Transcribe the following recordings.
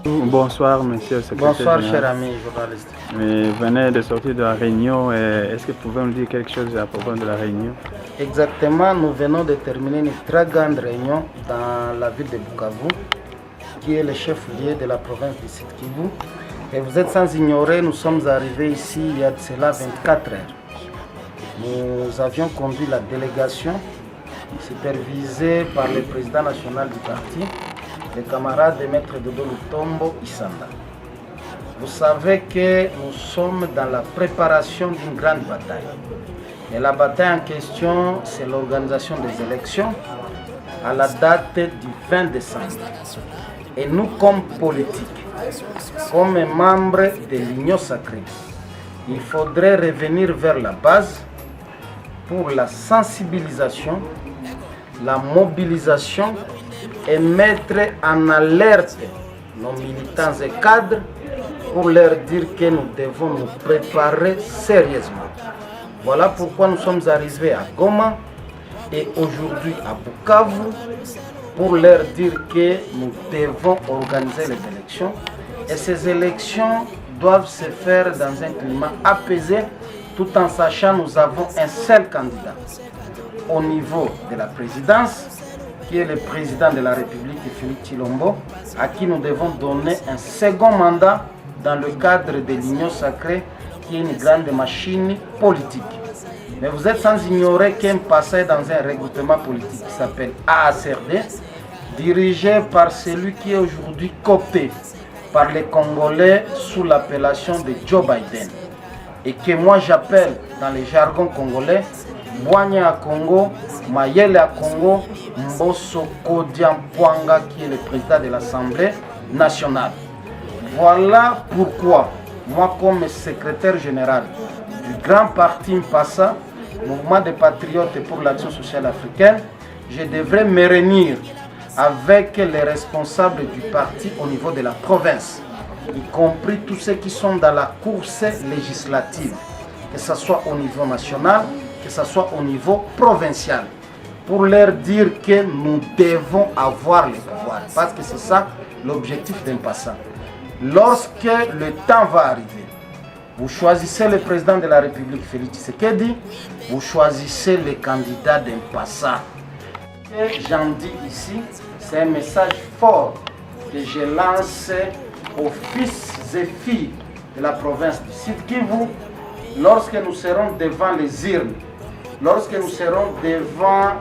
Bonsoir, monsieur le secrétaire. Bonsoir, cher ami journaliste. Vous venez de sortir de la réunion. Est-ce que vous pouvez nous dire quelque chose à propos de la réunion? Exactement, nous venons de terminer une très grande réunion dans la ville de Bukavu, qui est le chef-lieu de la province du Sud Kivu. Et vous êtes sans ignorer, nous sommes arrivés ici il y a de cela 24 heures. Nous avions conduit la délégation supervisée par le président national du parti, le camarade de Maître Dodo Lutombo Isanda. Vous savez que nous sommes dans la préparation d'une grande bataille. Et la bataille en question, c'est l'organisation des élections à la date du 20 décembre. Et nous, comme politiques, comme membres de l'Union sacrée, il faudrait revenir vers la base pour la sensibilisation, la mobilisation et mettre en alerte nos militants et cadres pour leur dire que nous devons nous préparer sérieusement. Voilà pourquoi nous sommes arrivés à Goma et aujourd'hui à Bukavu pour leur dire que nous devons organiser les élections. Et ces élections doivent se faire dans un climat apaisé tout en sachant que nous avons un seul candidat au niveau de la présidence, qui est le président de la République, Félix Tshilombo, à qui nous devons donner un second mandat dans le cadre de l'Union sacrée, qui est une grande machine politique. Mais vous êtes sans ignorer qu'un passé dans un regroupement politique qui s'appelle AACRD, dirigé par celui qui est aujourd'hui coopté par les Congolais sous l'appellation de Joe Biden, et que moi j'appelle dans le jargon congolais Bwanya à Congo, Mayele à Congo, Mbosso Kodiampwanga qui est le président de l'Assemblée nationale. Voilà pourquoi moi comme secrétaire général du grand parti Mpassa, Mouvement des patriotes pour l'action sociale africaine, je devrais me réunir avec les responsables du parti au niveau de la province, y compris tous ceux qui sont dans la course législative, que ce soit au niveau national, que ce soit au niveau provincial, pour leur dire que nous devons avoir le pouvoir, parce que c'est ça l'objectif d'un passant. Lorsque le temps va arriver, vous choisissez le président de la République, Félix Tshisekedi, vous choisissez le candidat d'un passant. Ce que j'en dis ici, c'est un message fort que je lance aux fils et filles de la province du Sud Kivu lorsque nous serons devant les urnes, lorsque nous serons devant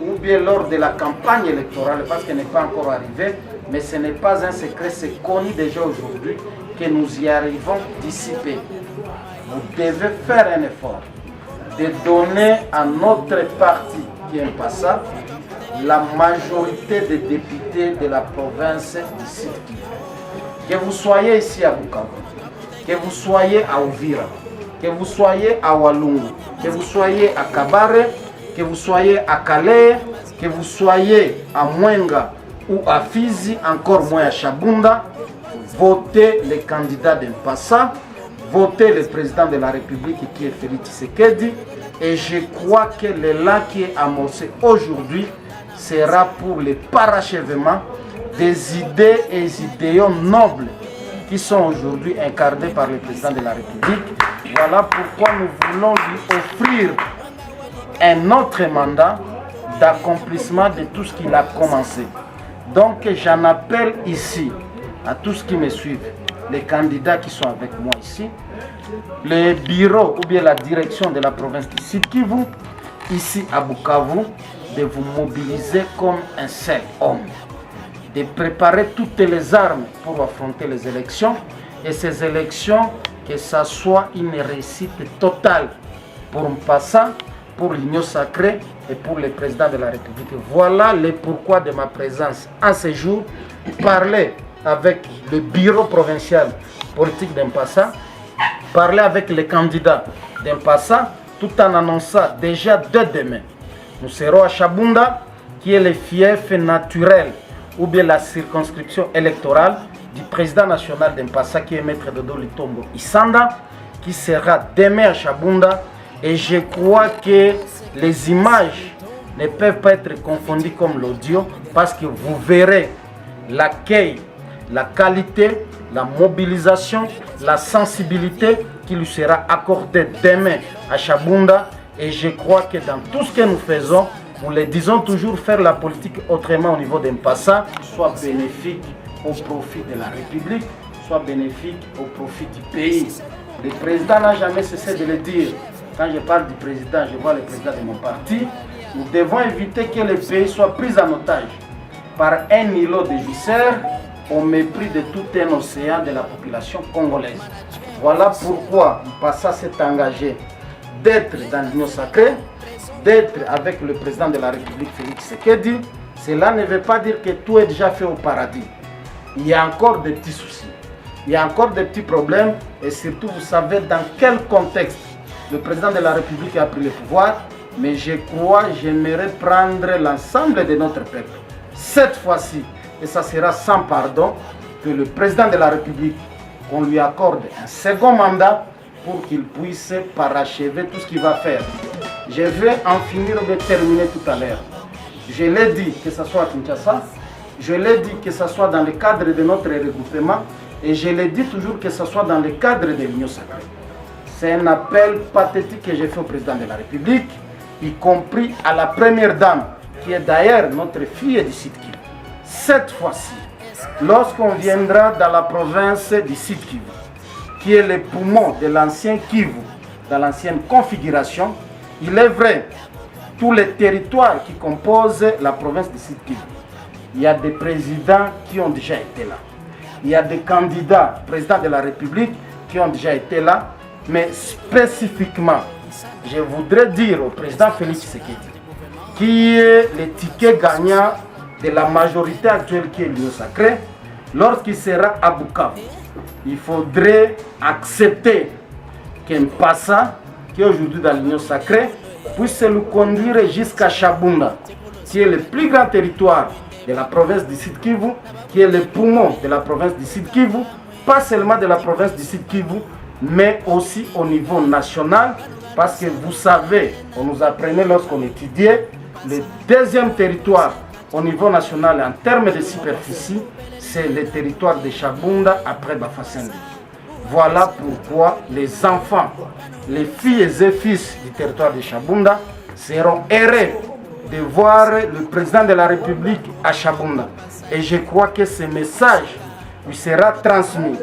ou bien lors de la campagne électorale, parce qu'elle n'est pas encore arrivée, mais ce n'est pas un secret, c'est connu déjà aujourd'hui que nous y arrivons d'ici peu. Vous devez faire un effort de donner à notre parti qui est un passant la majorité des députés de la province du Sud Kivu. Que vous soyez ici à Bukavu, que vous soyez à Uvira, que vous soyez à Walungu, que vous soyez à Kabare, que vous soyez à Calais, que vous soyez à Mwenga ou à Fizi, encore moins à Chabunda, votez les candidats d'un passant, votez le président de la République qui est Félix Tshisekedi, et je crois que l'élan qui est amorcé aujourd'hui sera pour le parachèvement des idées et des idéaux nobles qui sont aujourd'hui incarnés par le président de la République. Voilà pourquoi nous voulons lui offrir un autre mandat d'accomplissement de tout ce qu'il a commencé. Donc j'en appelle ici à tous ceux qui me suivent, les candidats qui sont avec moi ici, le bureau ou bien la direction de la province du Sud Kivu, ici à Bukavu, de vous mobiliser comme un seul homme, de préparer toutes les armes pour affronter les élections, et ces élections, que ça soit une réussite totale pour Mpassa, pour l'Union sacrée et pour le président de la République. Voilà le pourquoi de ma présence en ce jour, parler avec le bureau provincial politique d'Mpassa, parler avec les candidats d'Mpassa, tout en annonçant déjà dès demain. Nous serons à Chabunda, qui est le fief naturel ou bien la circonscription électorale du président national d'Mpassa, qui est Maître Dodo Lutombo Isanda, qui sera demain à Chabunda. Et je crois que les images ne peuvent pas être confondus comme l'audio parce que vous verrez l'accueil, la qualité, la mobilisation, la sensibilité qui lui sera accordée demain à Chabunda. Et je crois que dans tout ce que nous faisons, nous le disons toujours, faire la politique autrement au niveau d'Mpassa, soit bénéfique au profit de la République, soit bénéfique au profit du pays. Le président n'a jamais cessé de le dire. Quand je parle du président, je vois le président de mon parti. Nous devons éviter que le pays soit pris en otage par un îlot de viscères au mépris de tout un océan de la population congolaise. Voilà pourquoi Mpassa s'est engagé d'être dans l'Union sacrée, d'être avec le président de la République Félix Tshisekedi. Cela ne veut pas dire que tout est déjà fait au paradis. Il y a encore des petits soucis, il y a encore des petits problèmes et surtout vous savez dans quel contexte le président de la République a pris le pouvoir, mais je crois, j'aimerais prendre l'ensemble de notre peuple. Cette fois-ci, et ça sera sans pardon, que le président de la République, qu'on lui accorde un second mandat pour qu'il puisse parachever tout ce qu'il va faire. Je vais en finir de terminer tout à l'heure. Je l'ai dit, que ce soit à Kinshasa, je l'ai dit que ce soit dans le cadre de notre regroupement, et je l'ai dit toujours que ce soit dans le cadre de l'Union sacrée. C'est un appel pathétique que j'ai fait au président de la République, y compris à la première dame, qui est d'ailleurs notre fille du Sud Kivu. Cette fois-ci, lorsqu'on viendra dans la province du Sud Kivu, qui est le poumon de l'ancien Kivu, dans l'ancienne configuration, il est vrai, tous les territoires qui composent la province du Sud Kivu, il y a des présidents qui ont déjà été là. Il y a des candidats présidents de la République qui ont déjà été là. Mais spécifiquement, je voudrais dire au président Félix Tshisekedi, qui est le ticket gagnant de la majorité actuelle qui est l'Union sacrée, lorsqu'il sera à Bukavu, il faudrait accepter qu'Mpassa, qui est aujourd'hui dans l'Union sacrée, puisse le conduire jusqu'à Chabunda, qui est le plus grand territoire de la province du Sud Kivu, qui est le poumon de la province du Sud Kivu, pas seulement de la province du Sud Kivu, mais aussi au niveau national, parce que vous savez, on nous apprenait lorsqu'on étudiait, le deuxième territoire au niveau national en termes de superficie, c'est le territoire de Chabunda après Bafasende. Voilà pourquoi les enfants, les filles et fils du territoire de Chabunda seront heureux de voir le président de la République à Chabunda. Et je crois que ce message lui sera transmis.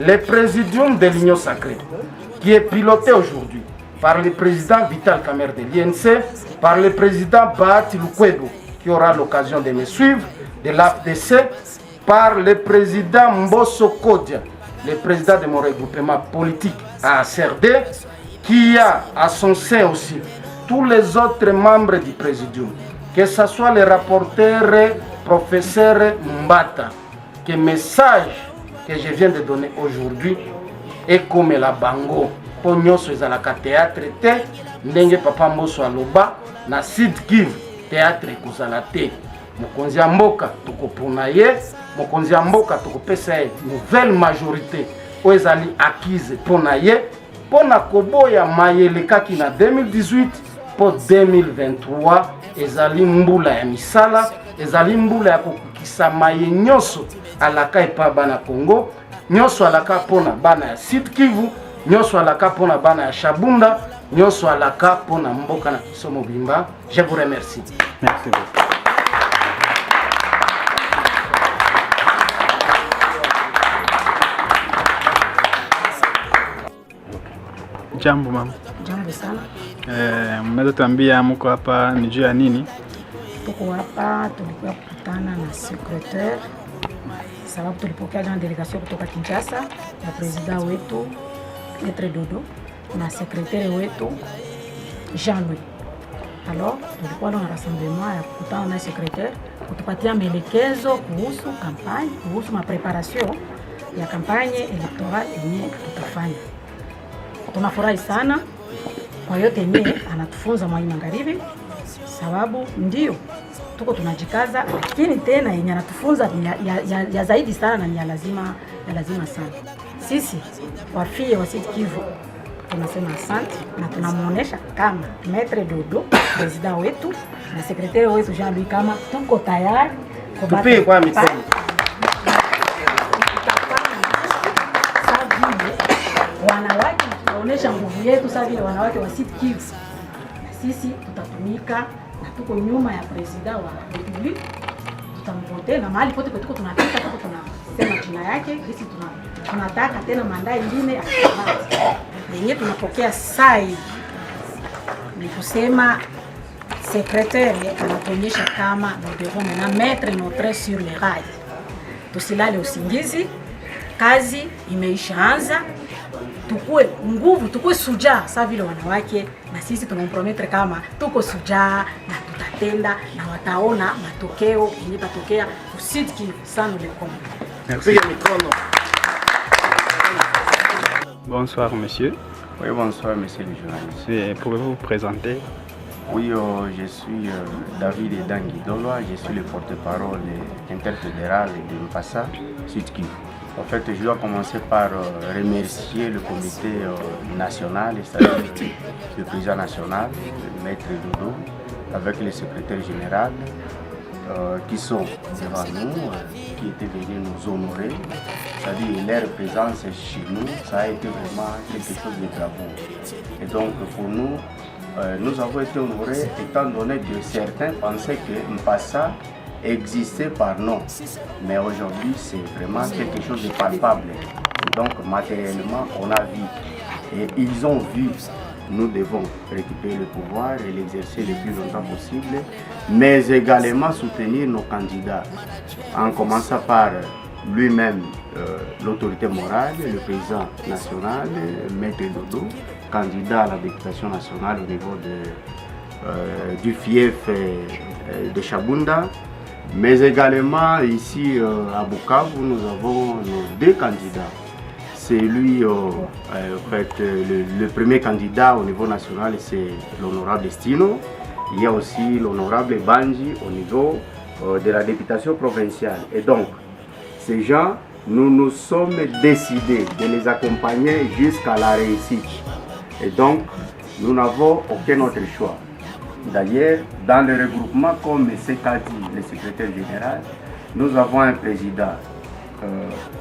Le présidium de l'Union sacrée, qui est piloté aujourd'hui par le président Vital Kamerhe de l'INC, par le président Bahati Lukwebo, qui aura l'occasion de me suivre, de l'AFDC, par le président Mbosso Kodia, le président de mon regroupement politique à CRD, qui a à son sein aussi tous les autres membres du présidium, que ce soit le rapporteur professeur Mbata, que message que je viens de donner aujourd'hui est comme la bango. Po nyonso ezalaka théâtre te, ndenge papa Mbosso aloba na Sud Kivu théâtre ekozala te. Mokonzi ya mboka tokopona ye, mokonzi ya mboka tokopesa ye nouvelle majorité oyo ezali acquise mpona ye, mpona koboya mayele kaki na 2018 po 2023 ezali mbula ya misala, ezali mbula ya kokukisa maye nyonso alaka epa bana Congo, nyonso alaka mpona bana ya Sud Kivu, nyonso alaka mpona bana ya Chabunda, nyonso alaka mpona mboka na biso mobimba. Je vous remercie. Merci beaucoup. Jambo mama. Jambo sana. Mnaweza tuambia mko hapa ni juu ya nini? Tuko hapa tulikuwa kukutana na secrétaire sababu tulipokea na delegation kutoka Kinshasa na president wetu Maître Dodo na secrétaire wetu Jean-Louis. Alors tulikuwa na rassemblement ya kukutana na secrétaire kutupatia maelekezo kuhusu kampanye, kuhusu mapreparation ya kampanye electorale yenye tutafanya. Tunafurahi sana kwa yote yenye anatufunza Mwalimu Magharibi, sababu ndio tuko tunajikaza, lakini tena yenye anatufunza ya zaidi sana na ya lazima sana. Sisi wafie wa Sud Kivu tunasema asante na tunamuonesha kama Maître Dodo president wetu na sekretari wetu Jean-Louis kama tuko tayari tupige kwa mikono. Wanawake tunaonesha nguvu yetu sasa vile wanawake wa Sud Kivu. Sisi tutatumika na tuko nyuma ya president wa Republique. Tutamvote na mahali pote tuko tunapita tuko tunasema jina yake. Sisi tunataka tena mandaa ingine ya yenye tunapokea sai ni kusema secrétaire anatuonyesha kama nous devons maintenant mettre notre sur les rails. Tusilale usingizi, kazi imeishaanza, tukue nguvu, tukue sujaa sawa vile wanawake, na sisi tunamprometre kama tuko sujaa na tutatenda na wataona matokeo yenye tatokea Sud Kivu sans le Merci. Bonsoir monsieur. Oui, bonsoir monsieur le journaliste. Pouvez-vous vous présenter? Oui, je suis David Edangui Doloa, je suis le porte-parole interfédéral de Mpassa, Sud Kivu. En fait, je dois commencer par remercier le comité national, c'est-à-dire le président national, le Maître Dodo, avec le secrétaire général, qui sont devant nous, qui étaient venus nous honorer. C'est-à-dire leur présence chez nous, ça a été vraiment quelque chose de bravoure. Et donc pour nous, nous avons été honorés étant donné que certains pensaient que Mpassa existait par nom. Mais aujourd'hui, c'est vraiment quelque chose de palpable. Et donc matériellement, on a vu. Et ils ont vu. Nous devons récupérer le pouvoir et l'exercer le plus longtemps possible, mais également soutenir nos candidats, en commençant par lui-même, l'autorité morale, le président national, Maître Dodo, candidat à la députation nationale au niveau du fief de Chabunda, mais également ici à Bukavu, nous avons nos deux candidats. C'est lui, le premier candidat au niveau national, c'est l'honorable Destino. Il y a aussi l'honorable Banji au niveau de la députation provinciale. Et donc, ces gens, nous nous sommes décidés de les accompagner jusqu'à la réussite. Et donc, nous n'avons aucun autre choix. D'ailleurs, dans le regroupement, comme ce qu'a dit le secrétaire général, nous avons un président,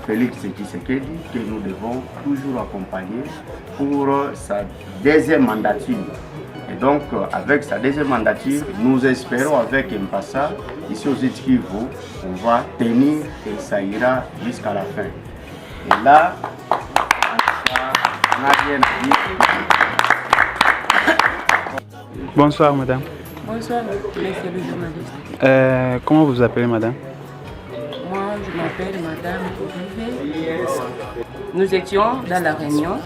Félix Tshisekedi, que nous devons toujours accompagner pour sa deuxième mandature. Et donc, avec sa deuxième mandature, nous espérons avec Mpassa, ici aux Sud Kivu, on va tenir et ça ira jusqu'à la fin. Et là, on n'a rien à dire. Bonsoir madame. Bonsoir, monsieur le journaliste. Comment vous appelez madame? Moi, je m'appelle Madame Olivier. Nous étions dans la réunion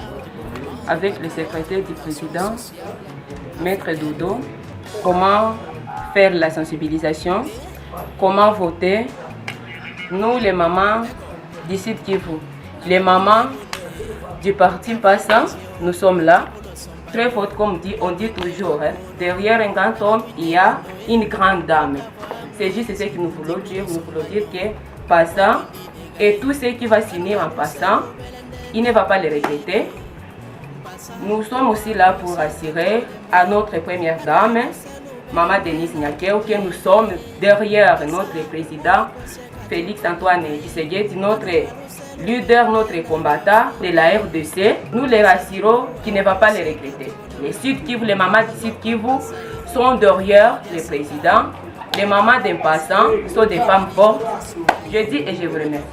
avec le secrétaire du président, Maître Dodo, comment faire la sensibilisation, comment voter. Nous, les mamans du Sud Kivu, les mamans du parti Mpassa, nous sommes là. Très forte, comme on dit toujours, hein. Derrière un grand homme, il y a une grande dame. C'est juste ce que nous voulons dire. Nous voulons dire que Mpassa et tout ce qui va signer en passant, il ne va pas le regretter. Nous sommes aussi là pour assurer à notre première dame, Maman Denise Nyakeo, que nous sommes derrière notre président Félix Antoine Tshisekedi, notre leader, notre combattant de la RDC. Nous les rassurons qu'il ne va pas les regretter. Les Sud Kivu, les mamans du Sud Kivu sont derrière le président. Les mamans d'Mpassa sont des femmes fortes. Je dis et je vous remercie.